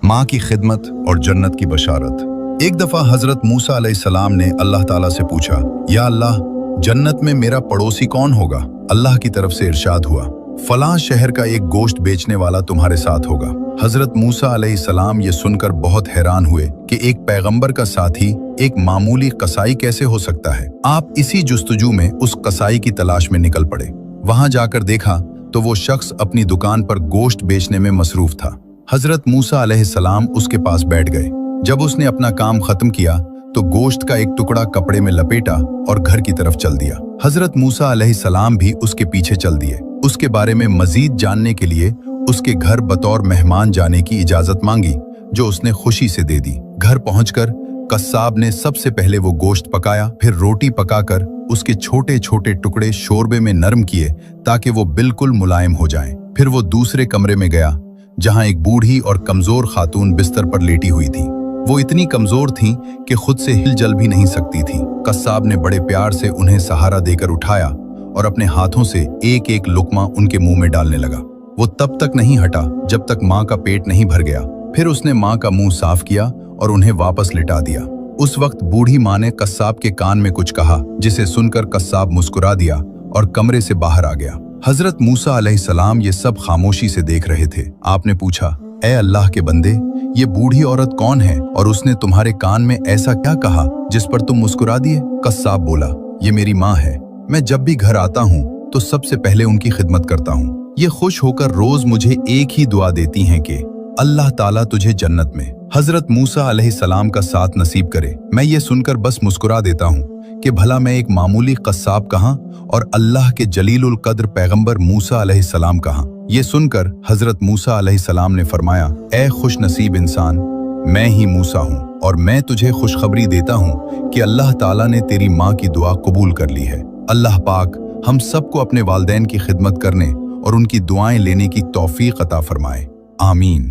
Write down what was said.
माँ की खिदमत और जन्नत की बशारत। एक दफा हजरत मूसा अलैहिस्सलाम ने अल्लाह ताला से पूछा, या अल्लाह, जन्नत में मेरा पड़ोसी कौन होगा? अल्लाह की तरफ से इरशाद हुआ, फलां शहर का एक गोश्त बेचने वाला तुम्हारे साथ होगा। हजरत मूसा अलैहिस्सलाम ये सुनकर बहुत हैरान हुए कि एक पैगंबर का साथी एक मामूली कसाई कैसे हो सकता है। आप इसी जुस्तजू में उस कसाई की तलाश में निकल पड़े। वहां जाकर देखा तो वो शख्स अपनी दुकान पर गोश्त बेचने में मसरूफ था। हजरत मूसा अलैहिस्सलाम उसके पास बैठ गए। जब उसने अपना काम खत्म किया तो गोश्त का एक टुकड़ा कपड़े में लपेटा और घर की तरफ चल दिया। हजरत मूसा अलैहिस्सलाम भी उसके पीछे चल दिए। उसके बारे में मजीद जानने के लिए उसके घर बतौर मेहमान जाने की इजाजत मांगी, जो उसने खुशी से दे दी। घर पहुंचकर कस्साब ने सबसे पहले वो गोश्त पकाया, फिर रोटी पकाकर उसके छोटे छोटे टुकड़े शोरबे में नरम किए ताकि वो बिल्कुल मुलायम हो जाएं। फिर वो दूसरे कमरे में गया जहां एक बूढ़ी और कमजोर खातून बिस्तर पर लेटी हुई थी। वो इतनी कमजोर थीं कि खुद से हिल-जल भी नहीं सकती थीं। कस्साब ने बड़े प्यार से उन्हें सहारा देकर उठाया और अपने हाथों से एक एक लुकमा उनके मुंह में डालने लगा। वो तब तक नहीं हटा जब तक माँ का पेट नहीं भर गया। फिर उसने माँ का मुंह साफ किया और उन्हें वापस लिटा दिया। उस वक्त बूढ़ी माँ ने कस्साब के कान में कुछ कहा, जिसे सुनकर कस्साब मुस्कुरा दिया और कमरे से बाहर आ गया। हजरत मूसा अलैहिस्सलाम ये सब खामोशी से देख रहे थे। आपने पूछा, ए अल्लाह के बंदे, ये बूढ़ी औरत कौन है और उसने तुम्हारे कान में ऐसा क्या कहा जिस पर तुम मुस्कुरा दिए? कस्साब बोला, ये मेरी माँ है। मैं जब भी घर आता हूँ तो सबसे पहले उनकी खिदमत करता हूँ। ये खुश होकर रोज मुझे एक ही दुआ देती हैं कि अल्लाह ताला तुझे जन्नत में हजरत मूसा अलैहिस्सलाम का साथ नसीब करे। मैं ये सुनकर बस मुस्कुरा देता हूँ कि भला मैं एक मामूली कस्साब कहाँ और अल्लाह के जलीलुल कद्र पैगंबर मूसा अलैहिस्सलाम कहाँ। ये सुनकर हजरत मूसा अलैहिस्सलाम ने फरमाया, ए खुश नसीब इंसान, मैं ही मूसा हूँ और मैं तुझे खुशखबरी देता हूँ कि अल्लाह ताला ने तेरी माँ की दुआ कबूल कर ली है। अल्लाह पाक हम सबको अपने वालिदैन की खिदमत करने और उनकी दुआएं लेने की तौफीक अता फरमाए। आमीन।